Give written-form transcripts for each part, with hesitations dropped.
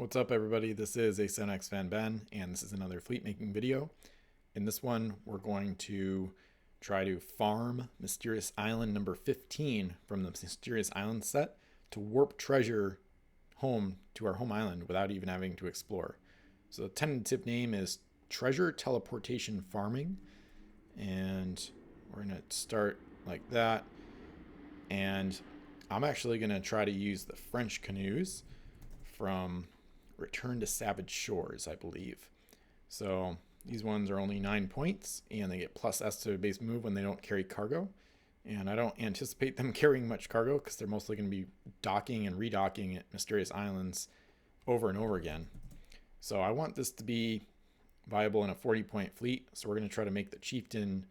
What's up, everybody? This is a Sonex Fan Ben, and this is another fleet making video. In this one, we're going to try to farm Mysterious Island number 15 from the Mysterious Island set to warp treasure home to our home island without even having to explore. So the tentative name is Treasure Teleportation Farming, and we're going to start like that. And I'm actually going to try to use the French canoes from Return to Savage Shores, I believe. So these ones are only 9 points, and they get plus S to base move when they don't carry cargo. And I don't anticipate them carrying much cargo because they're mostly going to be docking and redocking at Mysterious Islands over and over again. So I want this to be viable in a 40-point fleet. So we're going to try to make the Chieftain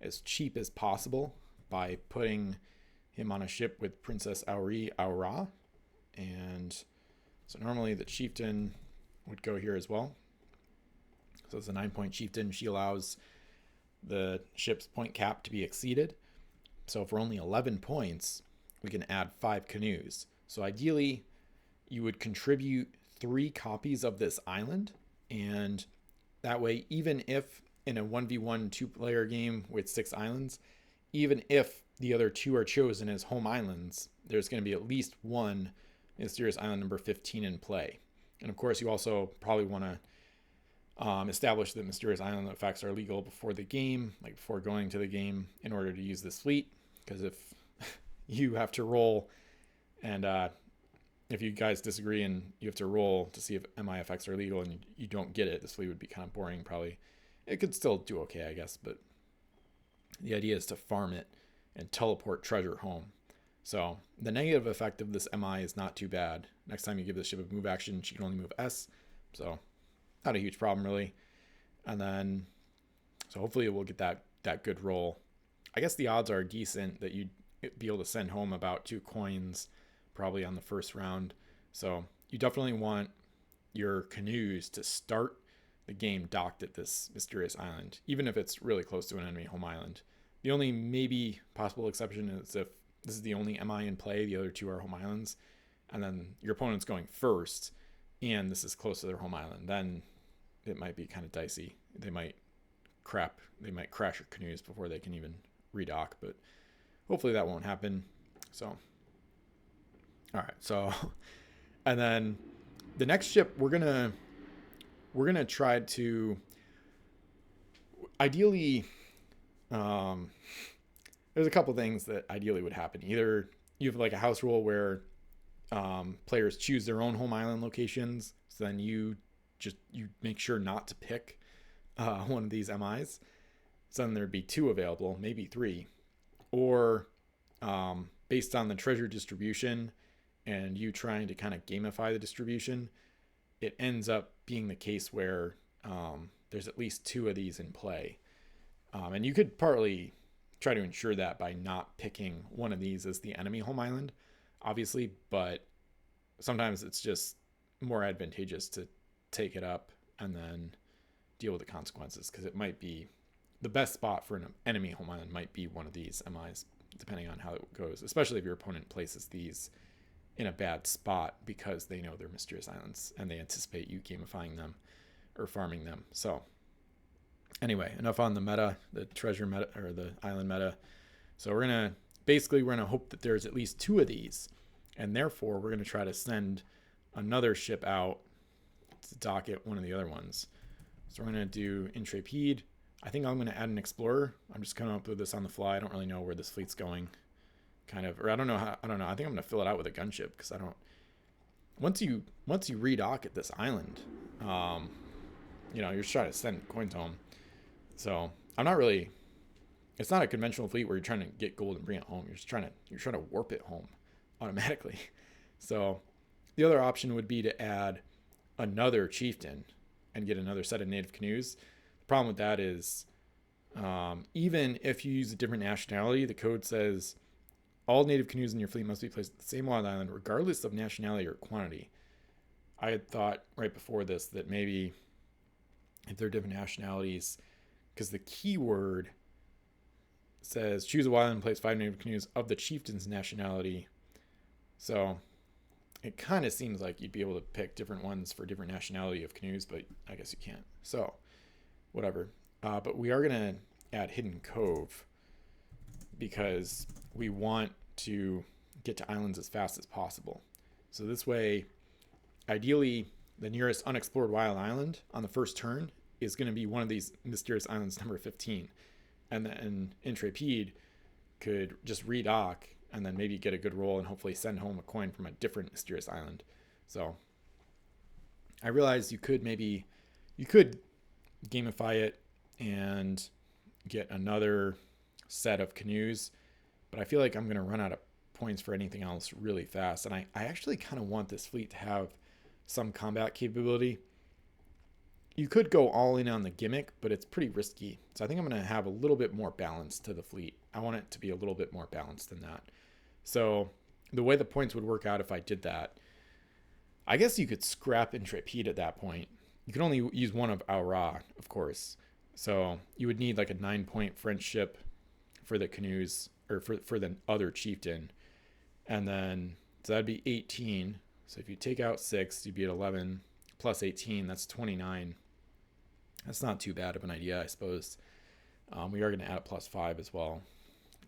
as cheap as possible by putting him on a ship with Princess Aura. And so normally the Chieftain would go here as well. So it's a 9-point Chieftain. She allows the ship's point cap to be exceeded. So for only 11 points, we can add 5 canoes. So ideally, you would contribute 3 copies of this island. And that way, even if in a 1v1 2-player game with 6 islands, even if the other 2 are chosen as home islands, there's going to be at least one Mysterious Island number 15 in play. And of course, you also probably want to establish that Mysterious Island effects are legal before the game, like before going to the game, in order to use this fleet. Because if you have to roll, and if you guys disagree and you have to roll to see if MI effects are legal and you don't get it, this fleet would be kind of boring probably. It could still do okay, I guess, but the idea is to farm it and teleport treasure home. So the negative effect of this MI is not too bad. Next time you give this ship a move action, she can only move S. So not a huge problem, really. And then, so hopefully it will get that good roll. I guess the odds are decent that you'd be able to send home about 2 coins probably on the first round. So you definitely want your canoes to start the game docked at this Mysterious Island, even if it's really close to an enemy home island. The only maybe possible exception is if this is the only MI in play, the other 2 are home islands, and then your opponent's going first, and this is close to their home island. Then it might be kind of dicey. They might crash your canoes before they can even redock, but hopefully that won't happen. So, all right. So, and then the next ship we're gonna try to ideally. There's a couple things that ideally would happen. Either you have like a house rule where players choose their own home island locations, so then you make sure not to pick one of these MIs. So then there'd be 2 available, maybe 3, or based on the treasure distribution and you trying to kind of gamify the distribution, it ends up being the case where there's at least 2 of these in play. And you could partly try to ensure that by not picking one of these as the enemy home island, obviously, but sometimes it's just more advantageous to take it up and then deal with the consequences, because it might be the best spot for an enemy home island might be one of these MIs, depending on how it goes, especially if your opponent places these in a bad spot because they know they're Mysterious Islands and they anticipate you gamifying them or farming them. So anyway, enough on the meta, the treasure meta, or the island meta. So we're gonna hope that there's at least 2 of these, and therefore we're gonna try to send another ship out to dock at one of the other ones. So we're gonna do Intrepide. I think I'm gonna add an Explorer. I'm just coming up with this on the fly. I don't really know where this fleet's going, or I don't know. I think I'm gonna fill it out with a gunship because I don't. Once you redock at this island, you're just trying to send coins home. So I'm not really. It's not a conventional fleet where you're trying to get gold and bring it home. You're trying to warp it home automatically. So the other option would be to add another chieftain and get another set of native canoes. The problem with that is, even if you use a different nationality, the code says all native canoes in your fleet must be placed at the same wild island, regardless of nationality or quantity. I had thought right before this that maybe if they're different nationalities, because the keyword says choose a wild island and place 5 native canoes of the chieftain's nationality. So it kind of seems like you'd be able to pick different ones for different nationality of canoes, but I guess you can't. So, whatever. But we are going to add Hidden Cove because we want to get to islands as fast as possible. So this way, ideally, the nearest unexplored wild island on the first turn is going to be one of these mysterious islands number 15. And then Intrepid could just redock and then maybe get a good roll and hopefully send home a coin from a different mysterious island. So I realized you could gamify it and get another set of canoes, but I feel like I'm going to run out of points for anything else really fast. And I actually kind of want this fleet to have some combat capability. You could go all in on the gimmick, but it's pretty risky. So I think I'm going to have a little bit more balance to the fleet. I want it to be a little bit more balanced than that. So the way the points would work out if I did that, I guess you could scrap Intrepid at that point. You can only use one of Aura, of course. So you would need like a 9-point French ship for the canoes, or for the other chieftain. And then, so that'd be 18. So if you take out 6, you'd be at 11 plus 18, that's 29. That's not too bad of an idea, I suppose. We are going to add a plus 5 as well.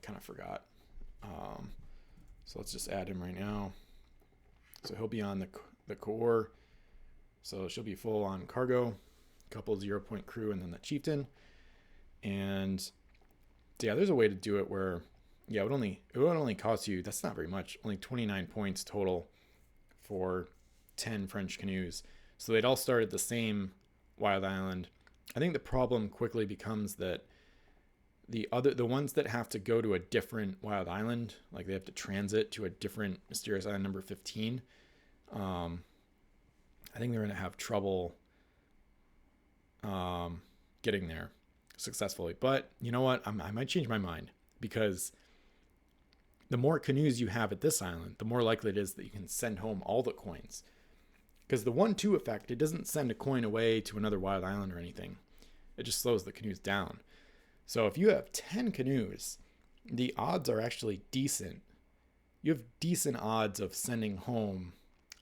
Kind of forgot. So let's just add him right now. So he'll be on the core. So she'll be full on cargo, a couple 0-point crew, and then the chieftain. And yeah, there's a way to do it where, yeah, it would only cost you, that's not very much, only 29 points total for 10 French canoes. So they'd all start at the same wild island. I think the problem quickly becomes that the ones that have to go to a different wild island, like they have to transit to a different mysterious island number 15, I think they're going to have trouble getting there successfully. But you know what? I might change my mind, because the more canoes you have at this island, the more likely it is that you can send home all the coins. Because the 1-2 effect, it doesn't send a coin away to another wild island or anything. It just slows the canoes down. So if you have 10 canoes, the odds are actually decent. You have decent odds of sending home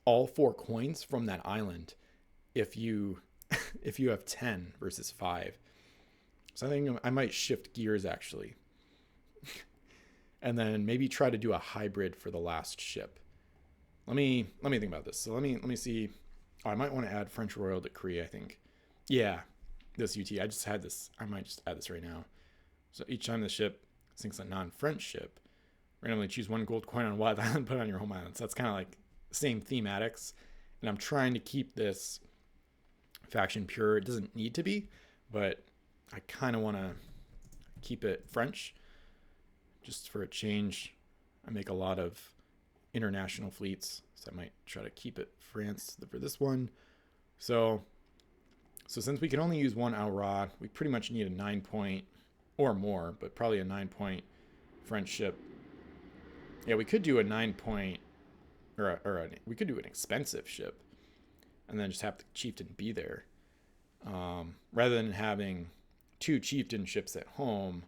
all 4 coins from that island if you have 10 versus 5. So I think I might shift gears actually. And then maybe try to do a hybrid for the last ship. Let me think about this. So let me see. Oh, I might want to add French Royal Decree, I think. Yeah, this UT. I just had this. I might just add this right now. So each time the ship sinks a non-French ship, randomly choose 1 gold coin on wild island, put it on your home island. So that's kind of like the same thematics. And I'm trying to keep this faction pure. It doesn't need to be, but I kind of want to keep it French. Just for a change, I make a lot of international fleets, so I might try to keep it France for this one. So since we can only use 1 Aura, we pretty much need a 9-point or more, but probably a 9-point French ship. Yeah, we could do a 9-point, we could do an expensive ship, and then just have the chieftain be there, rather than having 2 chieftain ships at home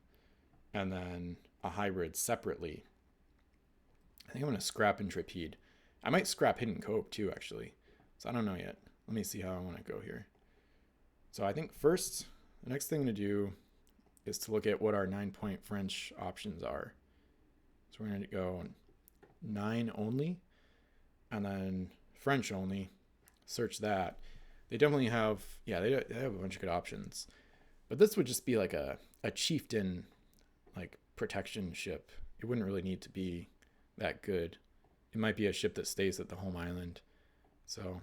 and then a hybrid separately. I think I'm going to scrap Intrepid. I might scrap Hidden Cove too, actually. So I don't know yet. Let me see how I want to go here. So I think first, the next thing to do is to look at what our 9-point French options are. So we're going to go 9 only, and then French only. Search that. They definitely have, yeah, they have a bunch of good options. But this would just be like a chieftain, like, protection ship. It wouldn't really need to be that good. It might be a ship that stays at the home island. So,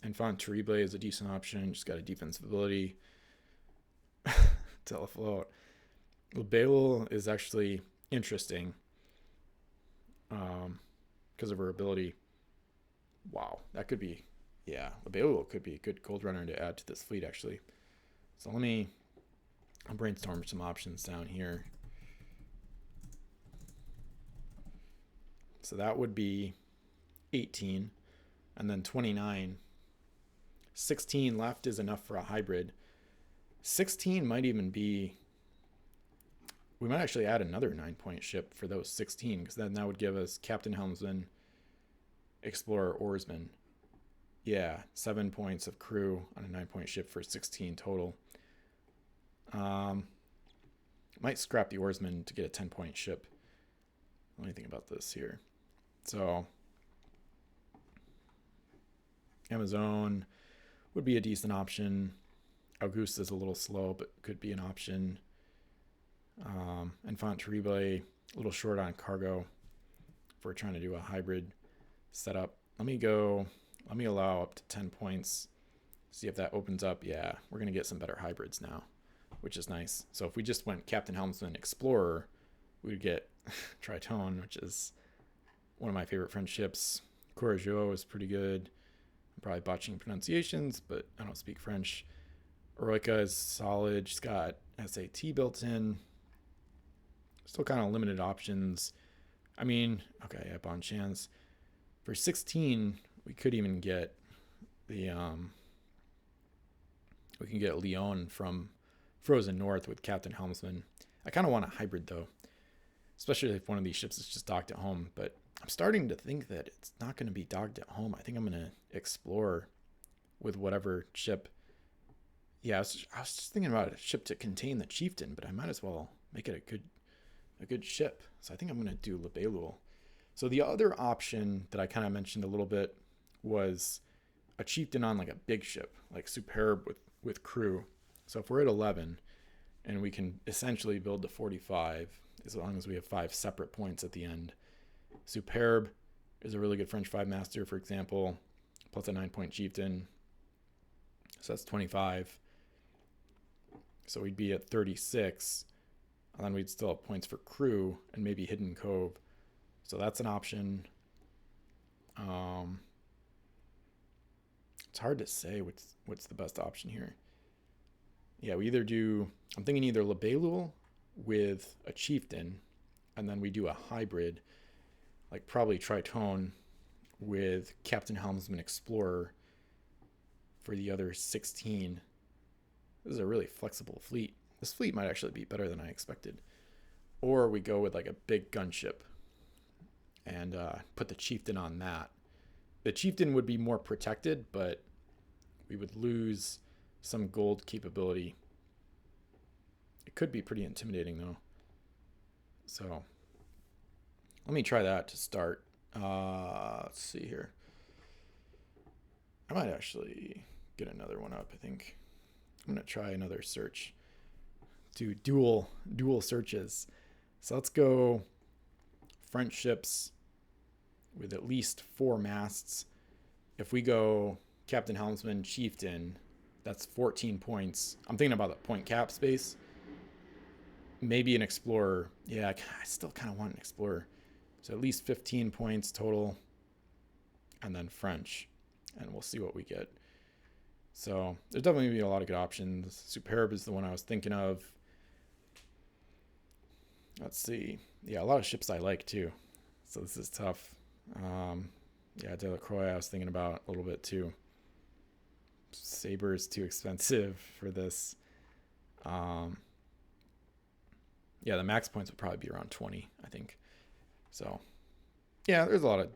Enfant Terrible is a decent option. Just got a defensive ability. Telefloat. Lebel is actually interesting because of her ability. Wow, that could be, yeah, Lebel could be a good gold runner to add to this fleet, actually. So I'll brainstorm some options down here. So that would be 18, and then 29. 16 left is enough for a hybrid. 16 might even be, we might actually add another 9-point ship for those 16, because then that would give us Captain Helmsman, Explorer, Oarsman. Yeah, 7 points of crew on a 9-point ship for 16 total. Might scrap the Oarsman to get a 10-point ship. Let me think about this here. So, Amazon would be a decent option. Augusta is a little slow, but could be an option. Enfant Terrible, a little short on cargo if we're trying to do a hybrid setup. Let me allow up to 10 points. See if that opens up. Yeah, we're going to get some better hybrids now, which is nice. So if we just went Captain Helmsman Explorer, we would get Triton, which is one of my favorite French ships. Courageux is pretty good. I'm probably botching pronunciations, but I don't speak French. Eroica is solid. She's got SAT built in. Still kind of limited options. I mean, okay, yeah, Bonchance. For 16, we could even get the we can get Leon from Frozen North with Captain Helmsman. I kind of want a hybrid though, especially if one of these ships is just docked at home. But I'm starting to think that it's not going to be docked at home. I think I'm going to explore with whatever ship. Yeah, I was just thinking about a ship to contain the Chieftain, but I might as well make it a good ship. So I think I'm going to do Lebelul. So the other option that I kind of mentioned a little bit was a Chieftain on like a big ship, like Superb with crew. So if we're at 11 and we can essentially build to 45, as long as we have 5 separate points at the end. Superb is a really good French 5-master, for example, plus a 9-point Chieftain. So that's 25. So we'd be at 36. And then we'd still have points for crew and maybe Hidden Cove. So that's an option. It's hard to say what's the best option here. Yeah, we either do, I'm thinking either Lebelul with a Chieftain, and then we do a hybrid, like probably Triton with Captain Helmsman Explorer for the other 16. This is a really flexible fleet. This fleet might actually be better than I expected. Or we go with like a big gunship and put the Chieftain on that. The Chieftain would be more protected, but we would lose some gold capability. It could be pretty intimidating though. So let me try that to start. Let's see here. I might actually get another one up, I think. I'm going to try another search. Do dual searches. So let's go French ships with at least 4 masts. If we go Captain Helmsman Chieftain, that's 14 points. I'm thinking about the point cap space. Maybe an Explorer. Yeah, I still kind of want an Explorer. So at least 15 points total. And then French. And we'll see what we get. So there's definitely going to be a lot of good options. Superb is the one I was thinking of. Let's see. Yeah, a lot of ships I like too. So this is tough. Yeah, Delacroix I was thinking about a little bit too. Saber is too expensive for this. Yeah, the max points would probably be around 20, I think. So, yeah, there's a lot of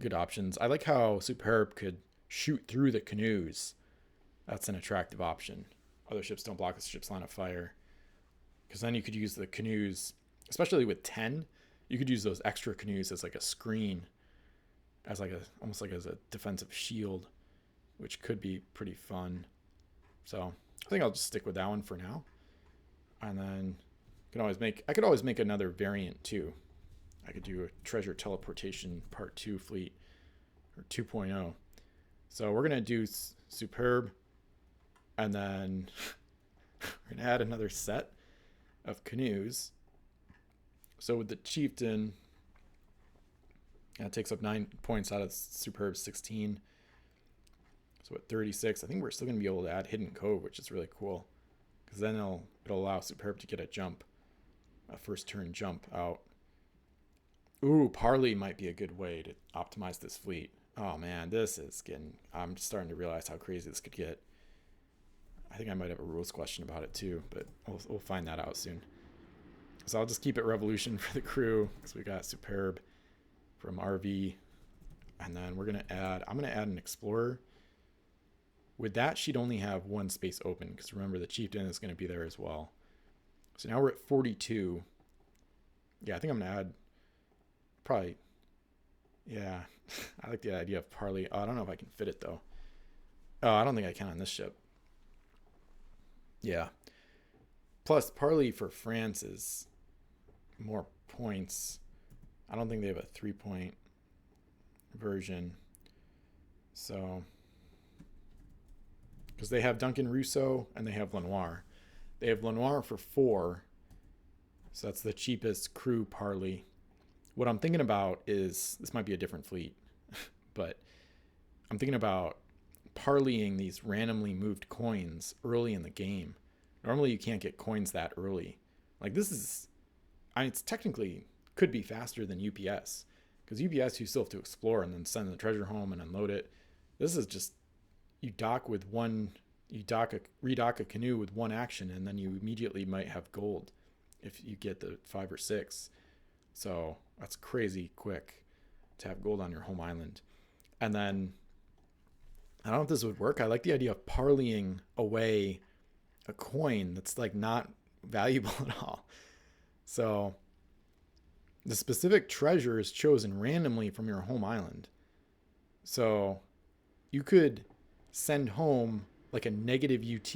good options. I like how Superb could shoot through the canoes. That's an attractive option. Other ships don't block the ship's line of fire. Because then you could use the canoes, especially with 10, you could use those extra canoes as like a screen, as like almost like as a defensive shield, which could be pretty fun. So I think I'll just stick with that one for now. And then I could always make another variant too. I could do a treasure teleportation part 2 fleet or 2.0. So we're going to do Superb, and then we're going to add another set of canoes. So with the Chieftain, that takes up 9 points out of Superb 16. So at 36, I think we're still going to be able to add Hidden Cove, which is really cool. Because then it'll allow Superb to get a jump, a first turn jump out. Ooh, Parley might be a good way to optimize this fleet. Oh man, I'm just starting to realize how crazy this could get. I think I might have a rules question about it too, but we'll find that out soon. So I'll just keep it Revolution for the crew, because we got Superb from RV. And then we're going to add, I'm going to add an explorer. With that, she'd only have one space open because remember the chieftain is going to be there as well. So now we're at 42. Yeah, I think I'm going to add probably, yeah, I like the idea of parley. Oh, I don't know if I can fit it though. Oh, I don't think I can on this ship. Yeah. Plus, parley for France is more points. I don't think they have a 3-point version. So, because they have Duncan Rousseau and they have Lenoir. They have Lenoir for 4. So that's the cheapest crew parley. What I'm thinking about is, this might be a different fleet, but I'm thinking about parleying these randomly moved coins early in the game. Normally you can't get coins that early. Like this is, it's technically could be faster than UPS because UPS you still have to explore and then send the treasure home and unload it. This is just, you redock a canoe with one action and then you immediately might have gold if you get the 5 or 6. So that's crazy quick to have gold on your home island. And then I don't know if this would work. I like the idea of parleying away a coin that's like not valuable at all. So the specific treasure is chosen randomly from your home island. So you could send home like a negative UT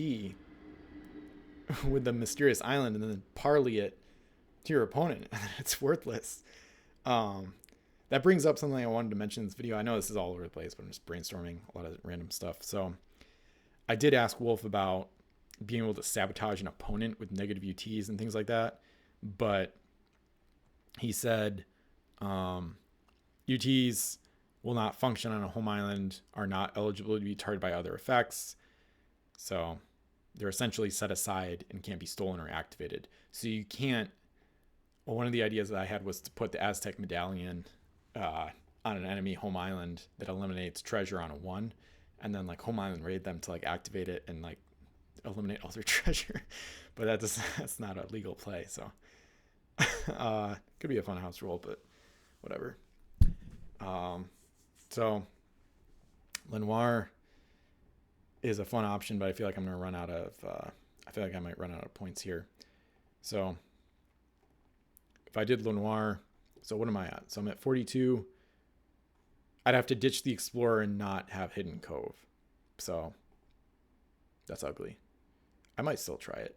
with the mysterious island and then parley it to your opponent. It's worthless. That brings up something I wanted to mention in this video. I know this is all over the place, but I'm just brainstorming a lot of random stuff. So I did ask Wolf about being able to sabotage an opponent with negative UTs and things like that. But he said UTs will not function on a home island, are not eligible to be targeted by other effects. So they're essentially set aside and can't be stolen or activated. So you can't, well, one of the ideas that I had was to put the Aztec medallion on an enemy home island that eliminates treasure on a 1, and then like home island raid them to like activate it and like eliminate all their treasure. But that's not a legal play. So could be a fun house roll, but whatever. So Lenoir is a fun option, but I feel like I'm going to run out of, I feel like I might run out of points here. So if I did Lenoir, so what am I at? So I'm at 42. I'd have to ditch the Explorer and not have Hidden Cove. So that's ugly. I might still try it.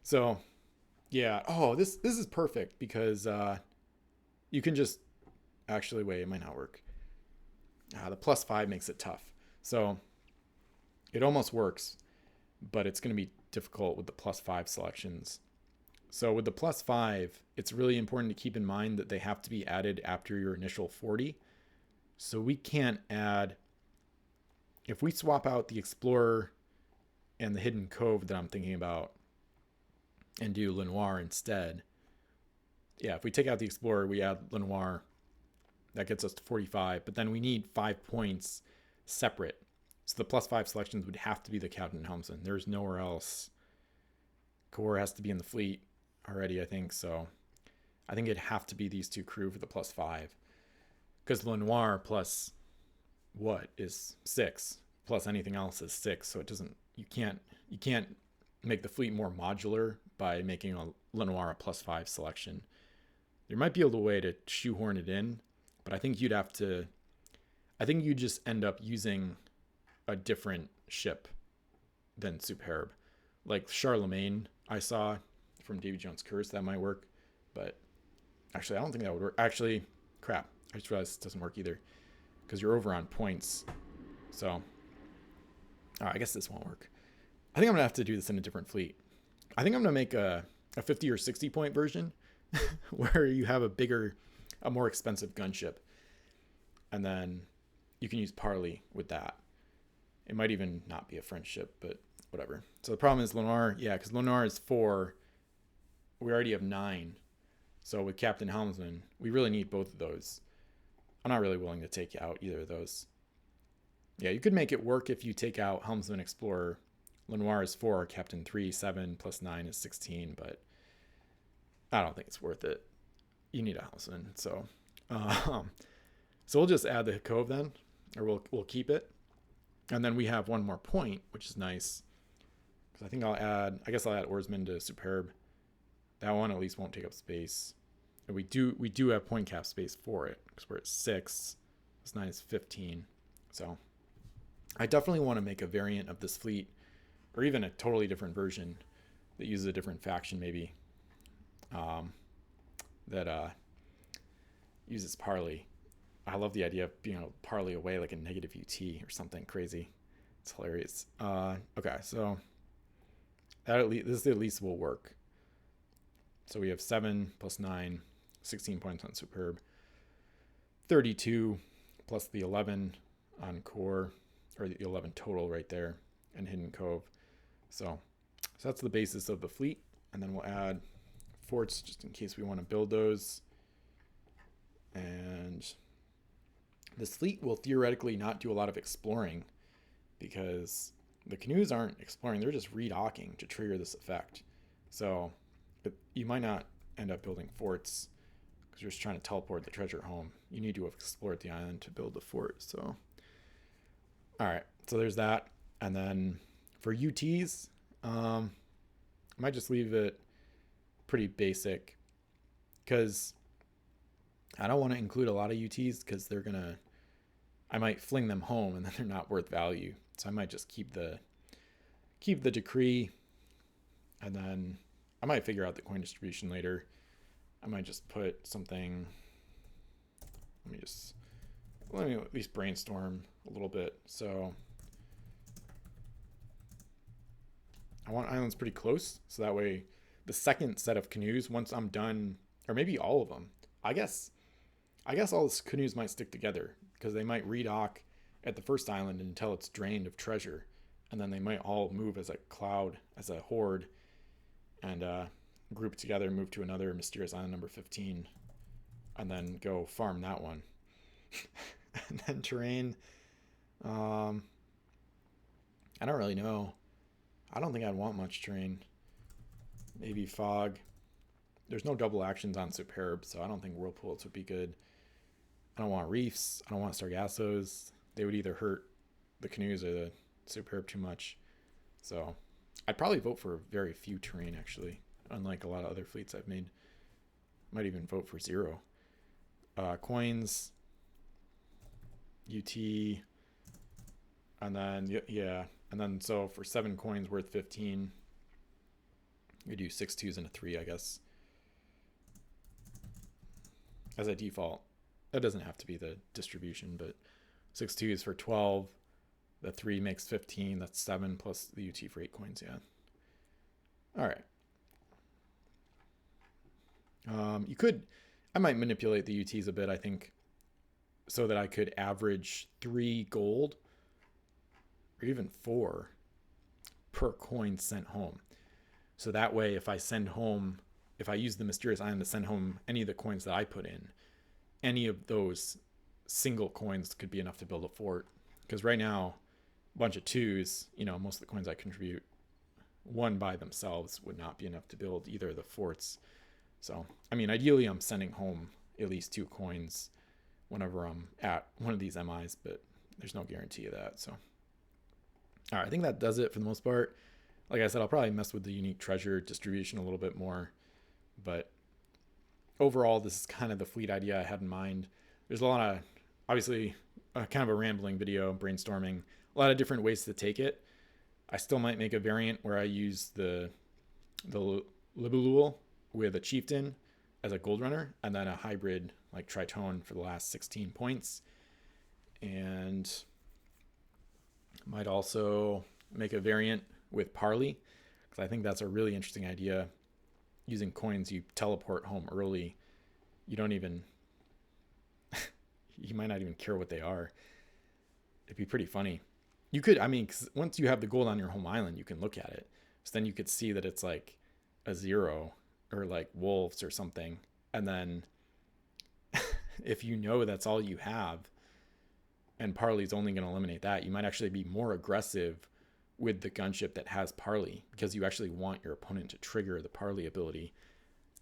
So yeah. Oh, this is perfect because you can just, actually wait, it might not work. The +5 makes it tough. So it almost works, but it's going to be difficult with the +5 selections. So with the +5, it's really important to keep in mind that they have to be added after your initial 40. So we can't add, if we swap out the Explorer and the Hidden Cove that I'm thinking about and do Lenoir instead. Yeah, if we take out the Explorer, we add Lenoir, that gets us to 45, but then we need 5 points separate. So the +5 selections would have to be the captain and helmsman. There's nowhere else. Core has to be in the fleet already, I think. So I think it'd have to be these 2 crew for the +5. Because Lenoir plus what is 6, plus anything else is 6. So it doesn't, you can't make the fleet more modular by making a Lenoir a +5 selection. There might be a way to shoehorn it in, but I think you'd have to, I think you just end up using a different ship than Superb. Like Charlemagne, I saw from Davy Jones' Curse, that might work. But actually, I don't think that would work. Actually, crap. I just realized it doesn't work either because you're over on points. So, all right, I guess this won't work. I think I'm going to have to do this in a different fleet. I think I'm going to make a 50 or 60 point version where you have a more expensive gunship. And then you can use Parley with that. It might even not be a French ship, but whatever. So the problem is Lenoir, yeah, because Lenoir is 4. We already have 9. So with Captain Helmsman, we really need both of those. I'm not really willing to take out either of those. Yeah, you could make it work if you take out Helmsman Explorer. Lenoir is 4, Captain 3, 7, plus 9 is 16, but I don't think it's worth it. You need a Helmsman, so So we'll just add the cove then, or we'll keep it. And then we have one more point, which is nice. Because I guess I'll add oarsman to superb. That one at least won't take up space. And we do have point cap space for it, because we're at 6. It's 9 is 15. So I definitely want to make a variant of this fleet, or even a totally different version that uses a different faction maybe, that uses parley. I love the idea of being able to parley away like a negative UT or something crazy. It's hilarious. Okay, so that this at least will work. So we have 7 plus 9, 16 points on superb, 32 plus the 11 on core, or the 11 total right there, and hidden cove. So that's the basis of the fleet, and then we'll add forts just in case we want to build those. And this fleet will theoretically not do a lot of exploring, because the canoes aren't exploring, they're just redocking to trigger this effect. So you might not end up building forts because you're just trying to teleport the treasure home. You need to have explored the island to build the fort. So all right, so there's that. And then for UTs, I might just leave it pretty basic, because I don't want to include a lot of UTs because I might fling them home and then they're not worth value. So I might just keep the decree, and then I might figure out the coin distribution later. I might just put something, let me at least brainstorm a little bit. So I want islands pretty close, so that way the second set of canoes, once I'm done, or maybe all of them, I guess all the canoes might stick together, because they might redock at the first island until it's drained of treasure, and then they might all move as a cloud, as a horde, and group together, move to another mysterious island number 15, and then go farm that one. And then terrain, I don't really know. I don't think I'd want much terrain. Maybe fog. There's no double actions on superb, so I don't think whirlpools would be good. I don't want reefs. I don't want sargassos. They would either hurt the canoes or the superb too much. So I'd probably vote for very few terrain, actually, unlike a lot of other fleets I've made. Might even vote for 0. Coins, UT, and then, yeah. And then so for 7 coins worth 15, we do 6 2s and a 3, I guess, as a default. That doesn't have to be the distribution, but 6 2s for 12. The 3 makes 15. That's 7 plus the UT for 8 coins. Yeah. All right. I might manipulate the UTs a bit, I think, so that I could average 3 gold or even 4 per coin sent home. So that way, if I use the mysterious island to send home any of the coins that I put in, any of those single coins could be enough to build a fort. Because right now, a bunch of 2s, most of the coins I contribute, 1 by themselves would not be enough to build either of the forts. So, ideally I'm sending home at least 2 coins whenever I'm at one of these MIs, but there's no guarantee of that. So, all right, I think that does it for the most part. Like I said, I'll probably mess with the unique treasure distribution a little bit more, but overall, this is kind of the fleet idea I had in mind. There's a lot of, obviously, kind of a rambling video, brainstorming, a lot of different ways to take it. I still might make a variant where I use the Libelule with a chieftain as a gold runner, and then a hybrid like Tritone for the last 16 points. And might also make a variant with Parley, because I think that's a really interesting idea. Using coins, you teleport home early. You don't even you might not even care what they are. It'd be pretty funny. You could, because once you have the gold on your home island, you can look at it. So then you could see that it's like a 0 or like wolves or something. And then if that's all you have, and Parley's only going to eliminate that, you might actually be more aggressive with the gunship that has Parley, because you actually want your opponent to trigger the Parley ability,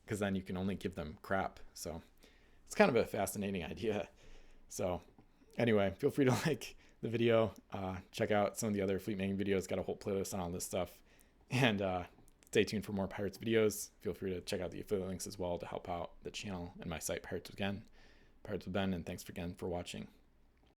because then you can only give them crap. So it's kind of a fascinating idea. So anyway, feel free to like the video, check out some of the other fleet making videos, got a whole playlist on all this stuff, and stay tuned for more Pirates videos. Feel free to check out the affiliate links as well to help out the channel and my site, Pirates with Ben, and thanks again for watching.